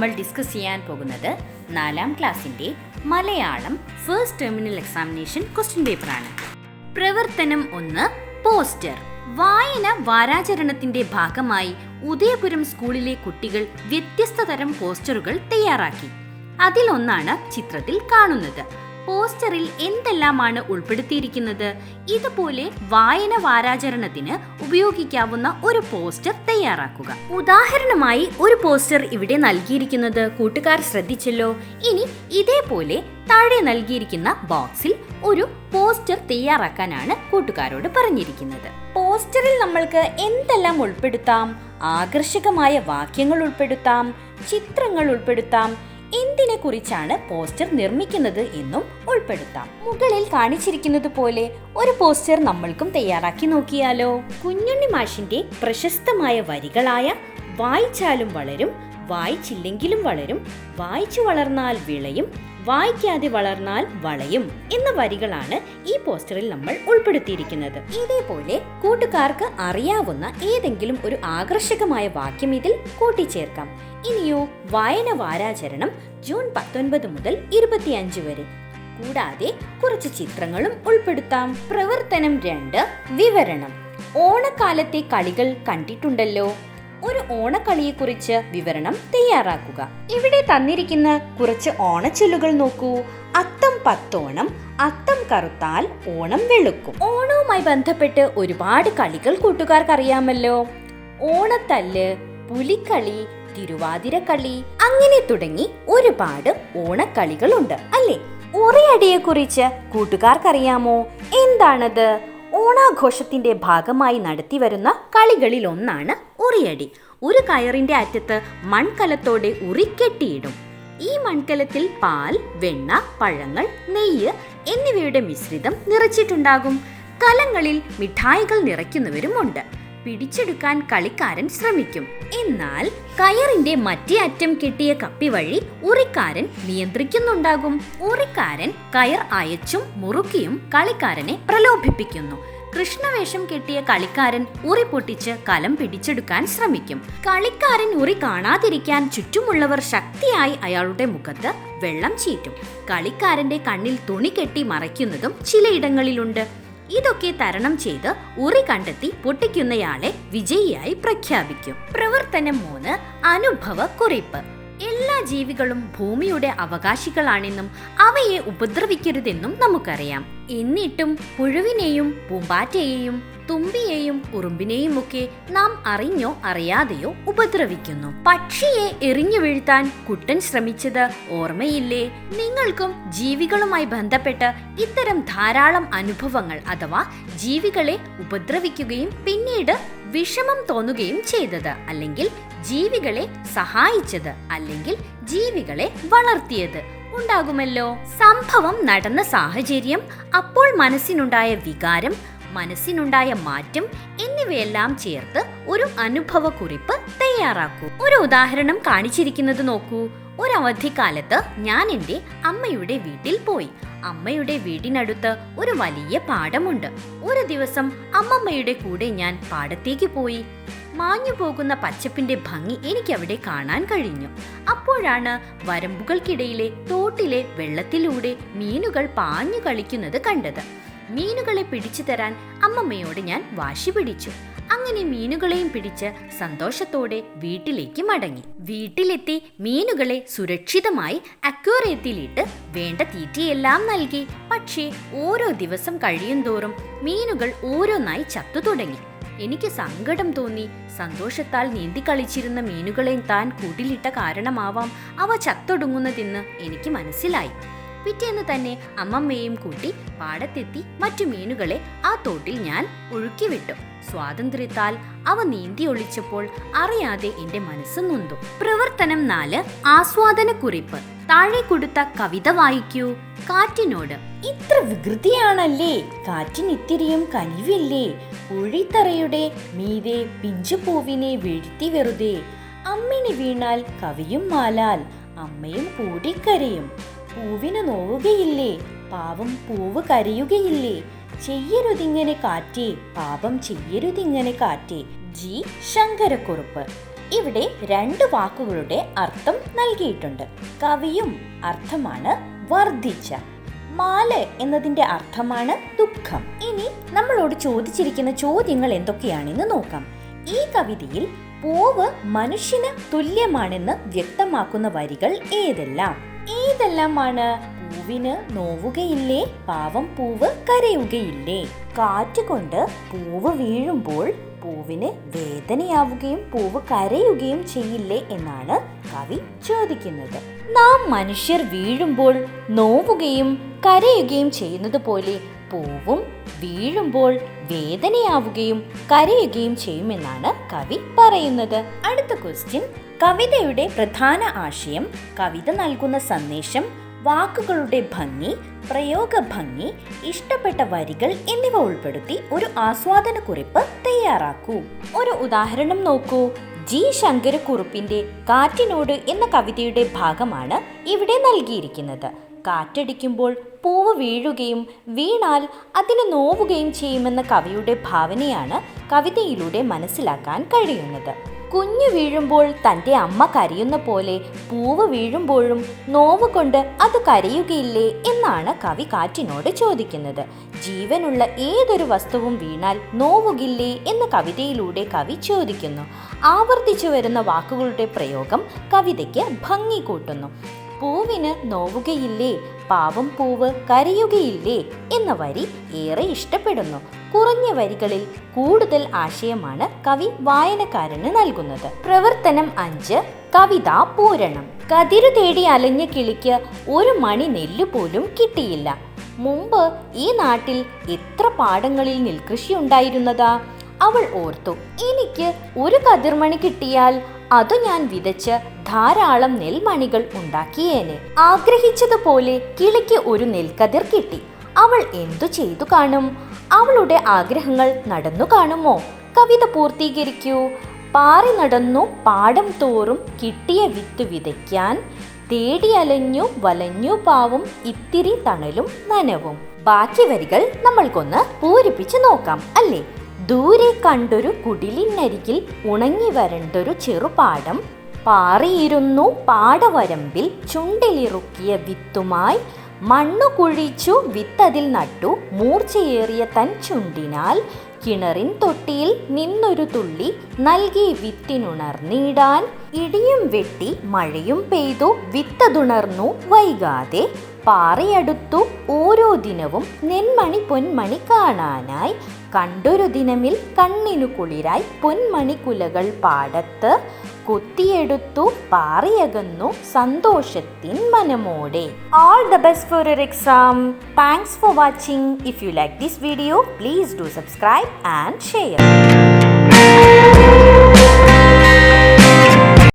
നമ്മൾ ഡിസ്കസ് ചെയ്യാൻ പോകുന്നത് 4ാം ക്ലാസ്സിൻ്റെ Malayalam first terminal examination question പേപ്പറാണ്. പ്രവർത്തനം 1 പോസ്റ്റർ. വായന വാരാചരണത്തിന്റെ ഭാഗമായി ഉദയപുരം സ്കൂളിലെ കുട്ടികൾ വ്യത്യസ്ത തരം പോസ്റ്ററുകൾ തയ്യാറാക്കി. അതിലൊന്നാണ് ചിത്രത്തിൽ കാണുന്നത്. പോസ്റ്ററിൽ എന്തെല്ലാമാണ് ഉൾപ്പെടുത്തിയിരിക്കുന്നത്? ഇതുപോലെ വായന വാരാചരണത്തിന് ഉപയോഗിക്കാവുന്ന ഒരു പോസ്റ്റർ തയ്യാറാക്കുക. ഉദാഹരണമായി ഒരു പോസ്റ്റർ ഇവിടെ നൽകിയിരിക്കുന്നത് കൂട്ടുകാർ ശ്രദ്ധിച്ചല്ലോ. ഇനി ഇതേപോലെ താഴെ നൽകിയിരിക്കുന്ന ബോക്സിൽ ഒരു പോസ്റ്റർ തയ്യാറാക്കാനാണ് കൂട്ടുകാരോട് പറഞ്ഞിരിക്കുന്നത്. പോസ്റ്ററിൽ നമ്മൾക്ക് എന്തെല്ലാം ഉൾപ്പെടുത്താം? ആകർഷകമായ വാക്യങ്ങൾ ഉൾപ്പെടുത്താം, ചിത്രങ്ങൾ ഉൾപ്പെടുത്താം, എന്തിനെ കുറിച്ചാണ് പോസ്റ്റർ നിർമ്മിക്കുന്നത് എന്നും ഉൾപ്പെടുത്താം. മുകളിൽ കാണിച്ചിരിക്കുന്നത് പോലെ ഒരു പോസ്റ്റർ നമ്മൾക്കും തയ്യാറാക്കി നോക്കിയാലോ? കുഞ്ഞുണ്ണി മാഷിന്റെ പ്രശസ്തമായ വരികളായ വായിച്ചാലും വളരും, വായിച്ചില്ലെങ്കിലും വളരും, വായിച്ചു വളർന്നാൽ വിളയും, വായിക്കാതെ വളർന്നാൽ വളയും എന്ന വരികളാണ് ഈ പോസ്റ്ററിൽ നമ്മൾ ഉൾപ്പെടുത്തിയിരിക്കുന്നത്. ഇതേപോലെ കൂട്ടുകാർക്ക് അറിയാവുന്ന ഏതെങ്കിലും ഒരു ആകർഷകമായ വാക്യം ഇതിൽ കൂട്ടിച്ചേർക്കാം. ഇനിയോ വായന വാരാചരണം ജൂൺ 19 മുതൽ 25 വരെ. കൂടാതെ കുറച്ച് ചിത്രങ്ങളും ഉൾപ്പെടുത്താം. പ്രവർത്തനം 2 വിവരണം. ഓണക്കാലത്തെ കളികൾ കണ്ടിട്ടുണ്ടല്ലോ. ഒരു ഓണക്കളിയെക്കുറിച്ച് വിവരണം തയ്യാറാക്കുക. ഇവിടെ തന്നിരിക്കുന്ന കുറച്ച് ഓണച്ചൊല്ലുകൾ നോക്കൂ. അത്തം പത്തോണം, അത്തം കറുത്താൽ ഓണം വെളുക്കും. ഓണവുമായി ബന്ധപ്പെട്ട് ഒരുപാട് കളികൾ കൂട്ടുകാർക്ക് അറിയാമല്ലോ. ഓണത്തല്ല്, പുലിക്കളി, തിരുവാതിരക്കളി, അങ്ങനെ തുടങ്ങി ഒരുപാട് ഓണക്കളികളുണ്ട് അല്ലേ? ഉറിയടിയെ കുറിച്ച് കൂട്ടുകാർക്കറിയാമോ? എന്താണത്? ഓണാഘോഷത്തിന്റെ ഭാഗമായി നടത്തിവരുന്ന കളികളിൽ ഒന്നാണ് ഉറിയടി. ഒരു കയറിന്റെ അറ്റത്ത് മൺകലത്തോടെ ഉറി കെട്ടിയിടും. ഈ മൺകലത്തിൽ പാൽ, വെണ്ണ, പഴങ്ങൾ, നെയ്യ് എന്നിവയുടെ മിശ്രിതം നിറച്ചിട്ടുണ്ടാകും. കലങ്ങളിൽ മിഠായികൾ നിറയ്ക്കുന്നവരുമുണ്ട്. പിടിച്ചെടുക്കാൻ കളിക്കാരൻ ശ്രമിക്കും. എന്നാൽ കയറിന്റെ മറ്റേ അറ്റം കെട്ടിയ കപ്പി വഴി ഉറിക്കാരൻ നിയന്ത്രിക്കുന്നുണ്ടാകും. ഉറിക്കാരൻ കയർ അയച്ചും മുറുക്കിയും കളിക്കാരനെ പ്രലോഭിപ്പിക്കുന്നു. കൃഷ്ണവേഷം കെട്ടിയ കളിക്കാരൻ ഉറി പൊട്ടിച്ച് കലം പിടിച്ചെടുക്കാൻ ശ്രമിക്കും. കളിക്കാരൻ ഉറി കാണാതിരിക്കാൻ ചുറ്റുമുള്ളവർ ശക്തിയായി അയാളുടെ മുഖത്ത് വെള്ളം ചീറ്റും. കളിക്കാരന്റെ കണ്ണിൽ തുണി കെട്ടി മറയ്ക്കുന്നതും ചിലയിടങ്ങളിലുണ്ട്. ഇതൊക്കെ തരണം ചെയ്ത് ഉറി കണ്ടെത്തി പൊട്ടിക്കുന്നയാളെ വിജയിയായി പ്രഖ്യാപിക്കും. പ്രവർത്തനം 3 അനുഭവക്കുറിപ്പ്. എല്ലാ ജീവികളും ഭൂമിയുടെ അവകാശികളാണെന്നും അവയെ ഉപദ്രവിക്കരുതെന്നും നമുക്കറിയാം. എന്നിട്ടും പുഴുവിനെയും പൂമ്പാറ്റയെയും തുമ്പിയെയും ഉറുമ്പിനെയും ഒക്കെ നാം അറിഞ്ഞോ അറിയാതെയോ ഉപദ്രവിക്കുന്നു. പക്ഷിയെ എറിഞ്ഞു വീഴ്ത്താൻ കുട്ടൻ ശ്രമിച്ചത് ഓർമ്മയില്ലേ? നിങ്ങൾക്കും ജീവികളുമായി ബന്ധപ്പെട്ട് ഇത്തരം ധാരാളം അനുഭവങ്ങൾ അഥവാ ജീവികളെ ഉപദ്രവിക്കുകയും പിന്നീട് വിഷമം തോന്നുകയും ചെയ്തത്, അല്ലെങ്കിൽ ജീവികളെ സഹായിച്ചത്, അല്ലെങ്കിൽ ജീവികളെ വളർത്തിയത് ഉണ്ടാകുമല്ലോ. സംഭവം നടന്ന സാഹചര്യം, അപ്പോൾ മനസ്സിനുണ്ടായ വികാരം, മനസ്സിനുണ്ടായ മാറ്റം എന്നിവയെല്ലാം ചേർത്ത് ഒരു അനുഭവക്കുറിപ്പ് തയ്യാറാക്കൂ. ഒരു ഉദാഹരണം കാണിച്ചിരിക്കുന്നത് നോക്കൂ. ഒരു അവധിക്കാലത്ത് ഞാൻ എൻ്റെ അമ്മയുടെ വീട്ടിൽ പോയി. അമ്മയുടെ വീടിനടുത്ത് ഒരു വലിയ പാടമുണ്ട്. ഒരു ദിവസം അമ്മമ്മയുടെ കൂടെ ഞാൻ പാടത്തേക്ക് പോയി. മാഞ്ഞു പോകുന്ന പച്ചപ്പിന്റെ ഭംഗി എനിക്കവിടെ കാണാൻ കഴിഞ്ഞു. അപ്പോഴാണ് വരമ്പുകൾക്കിടയിലെ തോട്ടിലെ വെള്ളത്തിലൂടെ മീനുകൾ പാഞ്ഞു കളിക്കുന്നത് കണ്ടത്. മീനുകളെ പിടിച്ചു തരാൻ അമ്മമ്മയോട് ഞാൻ വാശി പിടിച്ചു. അങ്ങനെ മീനുകളെയും പിടിച്ച് സന്തോഷത്തോടെ വീട്ടിലേക്ക് മടങ്ങി. വീട്ടിലെത്തി മീനുകളെ സുരക്ഷിതമായി അക്വേറിയത്തിലിട്ട് വേണ്ട തീറ്റയെല്ലാം നൽകി. പക്ഷേ ഓരോ ദിവസം കഴിയുന്തോറും മീനുകൾ ഓരോന്നായി ചത്തു തുടങ്ങി. എനിക്ക് സങ്കടം തോന്നി. സന്തോഷത്താൽ നീന്തി കളിച്ചിരുന്ന മീനുകളെ താൻ കൂട്ടിലിട്ട കാരണമാവാം അവ ചത്തൊടുങ്ങുന്നതെന്ന് എനിക്ക് മനസ്സിലായി. പിറ്റേന്ന് തന്നെ അമ്മമ്മയെയും കൂട്ടി പാടത്തെത്തി മറ്റു മീനുകളെ ആ തോട്ടിൽ ഞാൻ ഒഴുക്കിവിട്ടു. സ്വാതന്ത്ര്യത്താൽ അവ നീന്തി ഒളിച്ചപ്പോൾ അറിയാതെ എന്റെ മനസ്സ് നൊന്തു. പ്രവർത്തനം 4 ആസ്വാദനക്കുറിപ്പ്. താഴെ കൊടുത്ത കവിത വായിക്കൂ. കാറ്റിനോട്. ഇത്ര വികൃതിയാണല്ലേ, കാറ്റിനിത്തിരിയും കനിവില്ലേ, ഒഴിത്തറയുടെ മീതെ പിഞ്ചുപൂവിനെ വീഴ്ത്തി വെറുതെ, അമ്മിണി വീണാൽ കവിയും മാലാൽ അമ്മയും കൂടിക്കരയും, പൂവിന് നോവുകയില്ലേ, പാവം പൂവ് കരയുകയില്ലേ, ചെയ്യരുതിങ്ങനെ കാറ്റേ, പാപം ചെയ്യരുതിങ്ങനെ കാറ്റേ. ജി ശങ്കരക്കുറുപ്പ്. ഇവിടെ 2 വാക്കുകളുടെ അർത്ഥം നൽകിയിട്ടുണ്ട്. കവിയും അർത്ഥമാണ് വർദ്ധിച്ച. മാല് എന്നതിന്റെ അർത്ഥമാണ് ദുഃഖം. ഇനി നമ്മളോട് ചോദിച്ചിരിക്കുന്ന ചോദ്യങ്ങൾ എന്തൊക്കെയാണെന്ന് നോക്കാം. ഈ കവിതയിൽ പൂവ് മനുഷ്യന് തുല്യമാണെന്ന് വ്യക്തമാക്കുന്ന വരികൾ ഏതെല്ലാമാണ്? പൂവിന് നോവുകയില്ലേ, പാവം പൂവ് കരയുകയില്ലേ? കാറ്റുകൊണ്ട് പൂവ് വീഴുമ്പോൾ പൂവിന് വേദനയാവുകയും പൂവ് കരയുകയും ചെയ്യില്ലേ എന്നാണ് കവി ചോദിക്കുന്നത്. നാം മനുഷ്യർ വീഴുമ്പോൾ നോവുകയും കരയുകയും ചെയ്യുന്നത് പോലെ പൂവും വീഴുമ്പോൾ വേദനയാവുകയും കരയുകയും ചെയ്യുമെന്നാണ് കവി പറയുന്നത്. അടുത്ത ക്വസ്റ്റ്യൻ: കവിതയുടെ പ്രധാന ആശയം, കവിത നൽകുന്ന സന്ദേശം, വാക്കുകളുടെ ഭംഗി, പ്രയോഗ ഭംഗി, ഇഷ്ടപ്പെട്ട വരികൾ എന്നിവ ഉൾപ്പെടുത്തി ഒരു ആസ്വാദനക്കുറിപ്പ് തയ്യാറാക്കൂ. ഒരു ഉദാഹരണം നോക്കൂ. ജി ശങ്കരക്കുറുപ്പിന്റെ കാറ്റിനോട് എന്ന കവിതയുടെ ഭാഗമാണ് ഇവിടെ നൽകിയിരിക്കുന്നത്. കാറ്റടിക്കുമ്പോൾ പൂവ് വീഴുകയും വീണാൽ അതിന് നോവുകയും ചെയ്യുമെന്ന കവിയുടെ ഭാവനയാണ് കവിതയിലൂടെ മനസ്സിലാക്കാൻ കഴിയുന്നത്. കുഞ്ഞു വീഴുമ്പോൾ തൻ്റെ അമ്മ കരയുന്ന പോലെ പൂവ് വീഴുമ്പോഴും നോവ് കൊണ്ട് അത് കരയുകയില്ലേ എന്നാണ് കവി കാറ്റിനോട് ചോദിക്കുന്നത്. ജീവനുള്ള ഏതൊരു വസ്തുവും വീണാൽ നോവുകില്ലേ എന്ന് കവിതയിലൂടെ കവി ചോദിക്കുന്നു. ആവർത്തിച്ചു വരുന്ന വാക്കുകളുടെ പ്രയോഗം കവിതയ്ക്ക് ഭംഗി കൂട്ടുന്നു. പൂവിന് നോവുകയില്ലേ, പാവം പൂവ് കരയുകയില്ലേ എന്ന വരി ഏറെ ഇഷ്ടപ്പെടുന്നു. കുറഞ്ഞ വരികളിൽ കൂടുതൽ ആശയമാണ് കവി വായനക്കാരന് നൽകുന്നത്. പ്രവർത്തനം 5: കവിതാ പൂരണം. കതിരു തേടി അലഞ്ഞ കിളിക്ക് ഒരു മണി നെല്ല് പോലും കിട്ടിയില്ല. മുമ്പ് ഈ നാട്ടിൽ എത്ര പാടങ്ങളിൽ നെൽകൃഷി ഉണ്ടായിരുന്നതാ? അവൾ ഓർത്തു. എനിക്ക് ഒരു കതിർമണി കിട്ടിയാൽ അത് ഞാൻ വിതച്ച് ധാരാളം നെൽമണികൾ ഉണ്ടാക്കിയേനെ. ആഗ്രഹിച്ചതുപോലെ കിളിക്ക് ഒരു നെൽക്കതിർ കിട്ടി. അവൾ എന്തു ചെയ്തു കാണും? അവളുടെ ആഗ്രഹങ്ങൾ നടന്നു കാണുമോ? കവിത പൂർത്തീകരിക്കൂ. പാറി നടന്നു പാടം തോറും കിട്ടിയ വിത്ത് വിതയ്ക്കാൻ, തേടി അലഞ്ഞു വലഞ്ഞു പാവും ഇത്തിരി തണലും നനവും. ബാക്കി വരികൾ നമ്മൾക്കൊന്ന് പൂരിപ്പിച്ച് നോക്കാം അല്ലേ? ദൂരെ കണ്ടൊരു കുടിലിനരികിൽ ഉണങ്ങി വരണ്ടൊരു ചെറുപാടം, പാറിയിരുന്നു പാടവരമ്പിൽ ചുണ്ടിലിറുക്കിയ വിത്തുമായി, മണ്ണു കുഴിച്ചു വിത്തതിൽ നട്ടു മൂർച്ചയേറിയ തൻ ചുണ്ടിനാൽ, കിണറിൻ തൊട്ടിയിൽ നിന്നൊരു തുള്ളി നൽകി വിത്തിനുണർന്നിടാൻ, ഇടിയും വെട്ടി മഴയും പെയ്തു വിത്തതുണർന്നു വൈകാതെ, പാറയടുത്തു ഓരോ ദിനവും നെന്മണി പൊന്മണി കാണാനായി, കണ്ടൊരു ദിനമിൽ കണ്ണിനു കുളിരായി പൊന്മണി കുലകൾ പാടത്ത്, കൊത്തിയെടുത്തു പാറിയകന്നു സന്തോഷത്തിൻ മനമോടെ. All the best for your exam. Thanks for watching. If you like this video, please do subscribe and share.